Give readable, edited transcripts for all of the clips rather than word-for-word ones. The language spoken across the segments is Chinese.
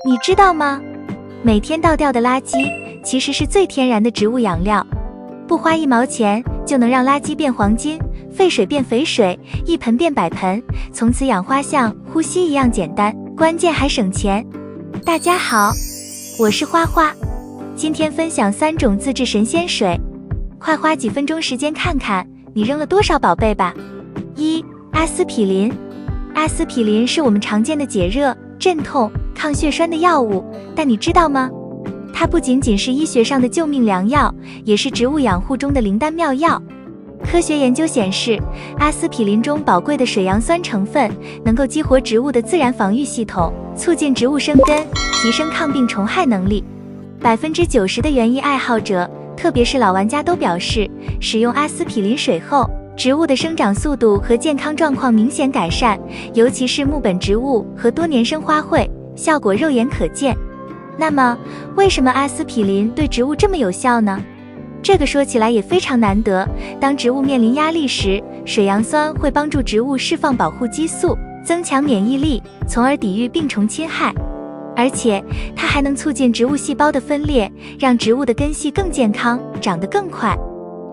你知道吗？每天倒掉的垃圾其实是最天然的植物养料，不花1毛钱就能让垃圾变黄金，废水变肥水，一盆变百盆，从此养花像呼吸一样简单，关键还省钱。大家好，我是花花，今天分享3种自制神仙水，快花几分钟时间看看你扔了多少宝贝吧。1. 阿司匹林。阿司匹林是我们常见的解热、镇痛、抗血栓的药物，但你知道吗？它不仅仅是医学上的救命良药，也是植物养护中的灵丹妙药。科学研究显示，阿司匹林中宝贵的水杨酸成分能够激活植物的自然防御系统，促进植物生根，提升抗病虫害能力。90%的园艺爱好者，特别是老玩家都表示，使用阿司匹林水后，植物的生长速度和健康状况明显改善，尤其是木本植物和多年生花卉，效果肉眼可见。那么，为什么阿司匹林对植物这么有效呢？这个说起来也非常难得。当植物面临压力时，水杨酸会帮助植物释放保护激素，增强免疫力，从而抵御病虫侵害。而且，它还能促进植物细胞的分裂，让植物的根系更健康，长得更快。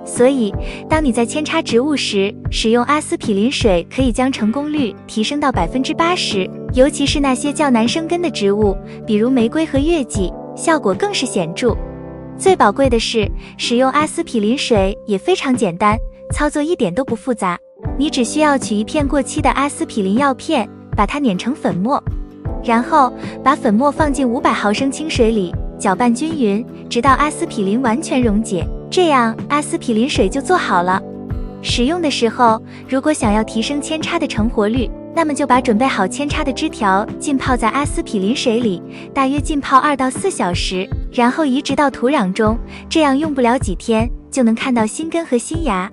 所以，当你在扦插植物时，使用阿司匹林水可以将成功率提升到80%，尤其是那些较难生根的植物，比如玫瑰和月季，效果更是显著。最宝贵的是，使用阿司匹林水也非常简单，操作一点都不复杂。你只需要取一片过期的阿司匹林药片，把它碾成粉末，然后把粉末放进500毫升清水里，搅拌均匀，直到阿司匹林完全溶解。这样，阿司匹林水就做好了。使用的时候，如果想要提升扦插的成活率，那么就把准备好扦插的枝条浸泡在阿司匹林水里，大约浸泡2到4小时，然后移植到土壤中，这样用不了几天就能看到新根和新芽。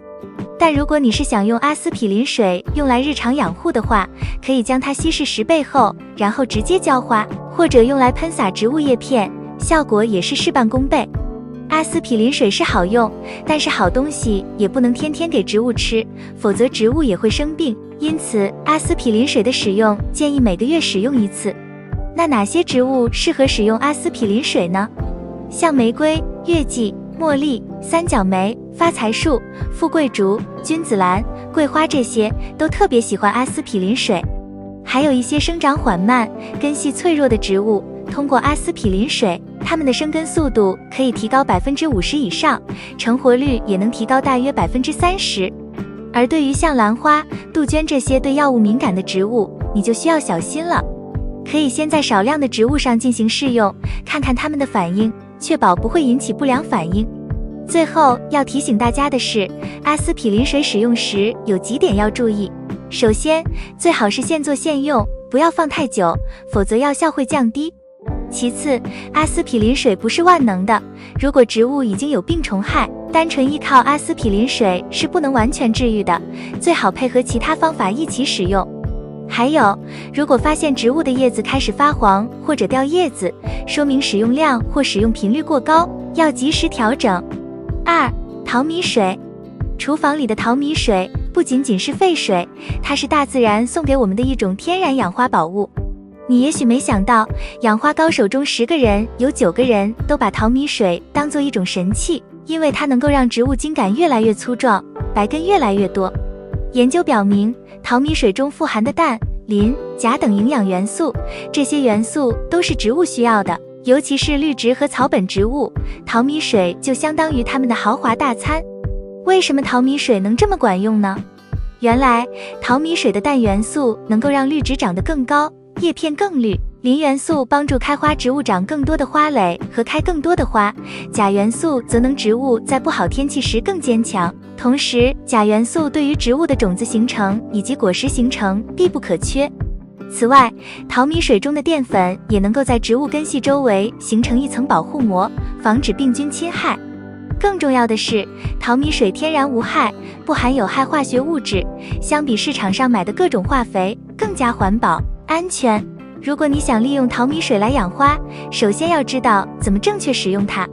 但如果你是想用阿司匹林水用来日常养护的话，可以将它稀释10倍后，然后直接浇花，或者用来喷洒植物叶片，效果也是事半功倍。阿司匹林水是好用，但是好东西也不能天天给植物吃，否则植物也会生病。因此，阿司匹林水的使用建议每个月使用1次。那哪些植物适合使用阿司匹林水呢？像玫瑰、月季、茉莉、三角梅、发财树、富贵竹、君子兰、桂花，这些都特别喜欢阿司匹林水。还有一些生长缓慢、根系脆弱的植物，通过阿司匹林水，它们的生根速度可以提高50%以上，成活率也能提高大约30%。而对于像兰花、杜鹃这些对药物敏感的植物，你就需要小心了。可以先在少量的植物上进行试用，看看它们的反应，确保不会引起不良反应。最后要提醒大家的是，阿司匹林水使用时有几点要注意。首先，最好是现做现用，不要放太久，否则药效会降低。其次，阿司匹林水不是万能的，如果植物已经有病虫害，单纯依靠阿司匹林水是不能完全治愈的，最好配合其他方法一起使用。还有，如果发现植物的叶子开始发黄或者掉叶子，说明使用量或使用频率过高，要及时调整。2. 淘米水。厨房里的淘米水不仅仅是废水，它是大自然送给我们的一种天然养花宝物。你也许没想到，养花高手中10个人有9个人都把淘米水当作一种神器，因为它能够让植物茎秆越来越粗壮，白根越来越多。研究表明，淘米水中富含的氮、磷、钾等营养元素，这些元素都是植物需要的，尤其是绿植和草本植物，淘米水就相当于它们的豪华大餐。为什么淘米水能这么管用呢？原来，淘米水的氮元素能够让绿植长得更高，叶片更绿，磷元素帮助开花植物长更多的花蕾和开更多的花，钾元素则能植物在不好天气时更坚强。同时，钾元素对于植物的种子形成以及果实形成必不可缺。此外，淘米水中的淀粉也能够在植物根系周围形成一层保护膜，防止病菌侵害。更重要的是，淘米水天然无害，不含有害化学物质，相比市场上买的各种化肥更加环保、安全。如果你想利用淘米水来养花，首先要知道怎么正确使用它。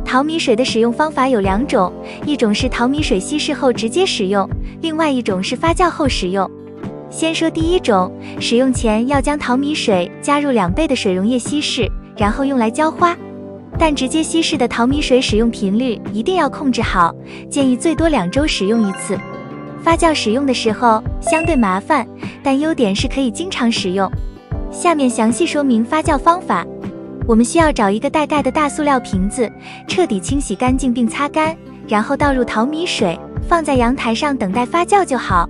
淘米水的使用方法有2种，一种是淘米水稀释后直接使用，另外一种是发酵后使用。先说第一种，使用前要将淘米水加入2倍的水溶液稀释，然后用来浇花。但直接稀释的淘米水使用频率一定要控制好，建议最多2周使用一次。发酵使用的时候相对麻烦，但优点是可以经常使用。下面详细说明发酵方法。我们需要找一个带盖的大塑料瓶子，彻底清洗干净并擦干，然后倒入淘米水，放在阳台上等待发酵就好。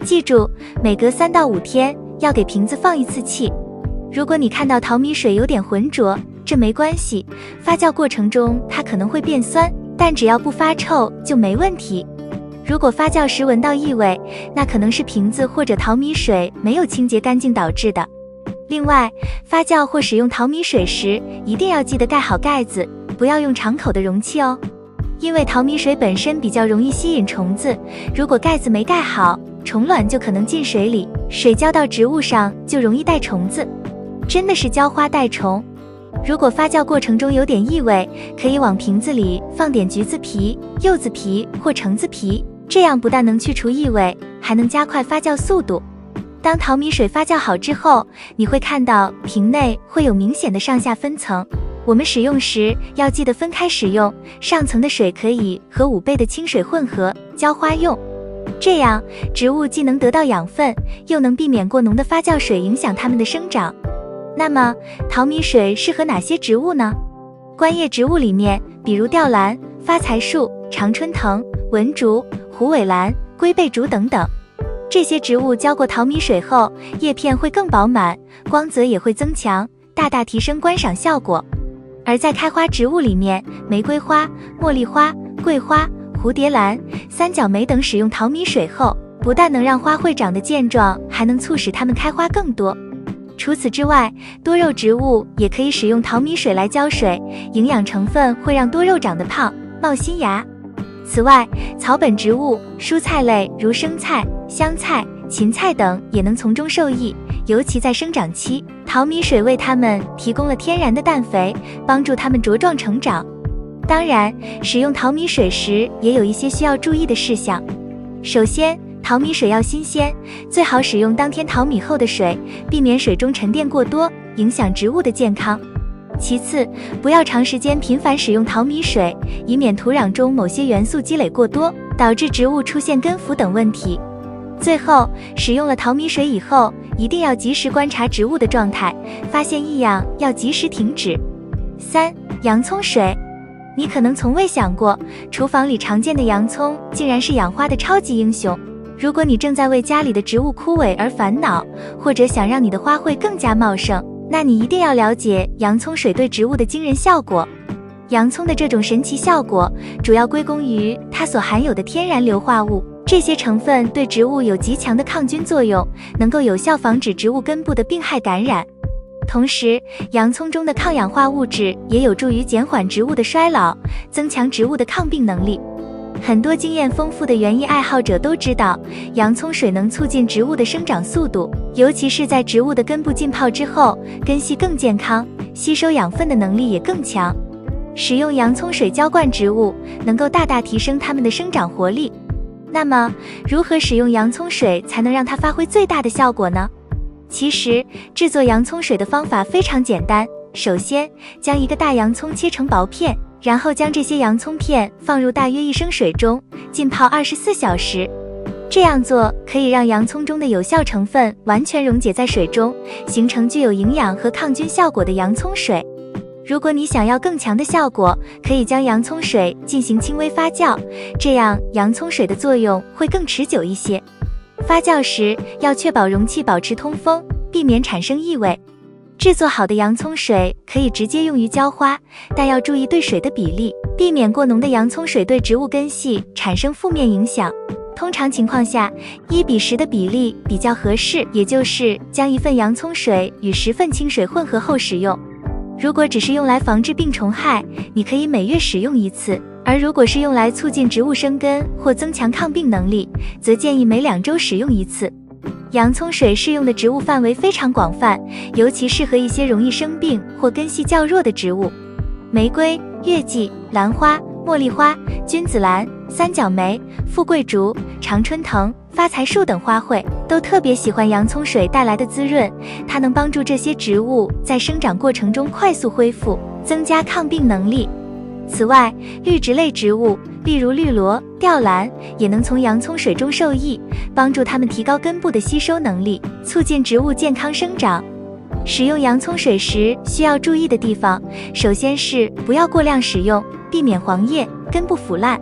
记住，每隔3到5天要给瓶子放一次气。如果你看到淘米水有点浑浊，这没关系，发酵过程中它可能会变酸，但只要不发臭就没问题。如果发酵时闻到异味，那可能是瓶子或者淘米水没有清洁干净导致的。另外，发酵或使用淘米水时，一定要记得盖好盖子，不要用敞口的容器哦。因为淘米水本身比较容易吸引虫子，如果盖子没盖好，虫卵就可能进水里，水浇到植物上就容易带虫子，真的是浇花带虫。如果发酵过程中有点异味，可以往瓶子里放点橘子皮、柚子皮或橙子皮，这样不但能去除异味，还能加快发酵速度。当淘米水发酵好之后，你会看到瓶内会有明显的上下分层。我们使用时要记得分开使用，上层的水可以和5倍的清水混合浇花用，这样植物既能得到养分，又能避免过浓的发酵水影响它们的生长。那么淘米水适合哪些植物呢？观叶植物里面，比如吊兰、发财树、常春藤、文竹、虎尾兰、龟背竹等等。这些植物浇过淘米水后，叶片会更饱满，光泽也会增强，大大提升观赏效果。而在开花植物里面，玫瑰花、茉莉花、桂花、蝴蝶兰、三角梅等使用淘米水后，不但能让花卉长得健壮，还能促使它们开花更多。除此之外，多肉植物也可以使用淘米水来浇水，营养成分会让多肉长得胖、冒新芽。此外，草本植物、蔬菜类如生菜、香菜、芹菜等也能从中受益，尤其在生长期，淘米水为它们提供了天然的氮肥，帮助它们茁壮成长。当然，使用淘米水时也有一些需要注意的事项。首先，淘米水要新鲜，最好使用当天淘米后的水，避免水中沉淀过多，影响植物的健康。其次，不要长时间频繁使用淘米水，以免土壤中某些元素积累过多，导致植物出现根腐等问题。最后，使用了淘米水以后，一定要及时观察植物的状态，发现异样要及时停止。3. 洋葱水。你可能从未想过，厨房里常见的洋葱竟然是养花的超级英雄。如果你正在为家里的植物枯萎而烦恼，或者想让你的花卉更加茂盛，那你一定要了解洋葱水对植物的惊人效果。洋葱的这种神奇效果，主要归功于它所含有的天然硫化物，这些成分对植物有极强的抗菌作用，能够有效防止植物根部的病害感染。同时，洋葱中的抗氧化物质也有助于减缓植物的衰老，增强植物的抗病能力。很多经验丰富的园艺爱好者都知道，洋葱水能促进植物的生长速度，尤其是在植物的根部浸泡之后，根系更健康，吸收养分的能力也更强。使用洋葱水浇灌植物，能够大大提升它们的生长活力。那么，如何使用洋葱水才能让它发挥最大的效果呢？其实，制作洋葱水的方法非常简单。首先，将一个大洋葱切成薄片，然后将这些洋葱片放入大约1升水中，浸泡24小时。这样做可以让洋葱中的有效成分完全溶解在水中，形成具有营养和抗菌效果的洋葱水。如果你想要更强的效果，可以将洋葱水进行轻微发酵，这样洋葱水的作用会更持久一些。发酵时要确保容器保持通风，避免产生异味。制作好的洋葱水可以直接用于浇花，但要注意对水的比例，避免过浓的洋葱水对植物根系产生负面影响。通常情况下，1:10的比例比较合适，也就是将1份洋葱水与10份清水混合后使用。如果只是用来防治病虫害，你可以每月使用1次。而如果是用来促进植物生根或增强抗病能力，则建议每2周使用1次。洋葱水适用的植物范围非常广泛，尤其适合一些容易生病或根系较弱的植物。玫瑰、月季、兰花、茉莉花、君子兰、三角梅、富贵竹、常春藤、发发财树等花卉都特别喜欢洋葱水带来的滋润，它能帮助这些植物在生长过程中快速恢复，增加抗病能力。此外，绿植类植物，例如绿萝、吊兰，也能从洋葱水中受益，帮助它们提高根部的吸收能力，促进植物健康生长。使用洋葱水时需要注意的地方，首先是不要过量使用，避免黄叶、根部腐烂。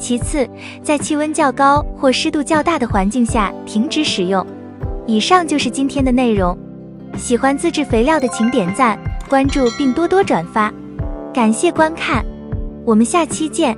其次，在气温较高或湿度较大的环境下停止使用。以上就是今天的内容，喜欢自制肥料的请点赞、关注并多多转发，感谢观看，我们下期见。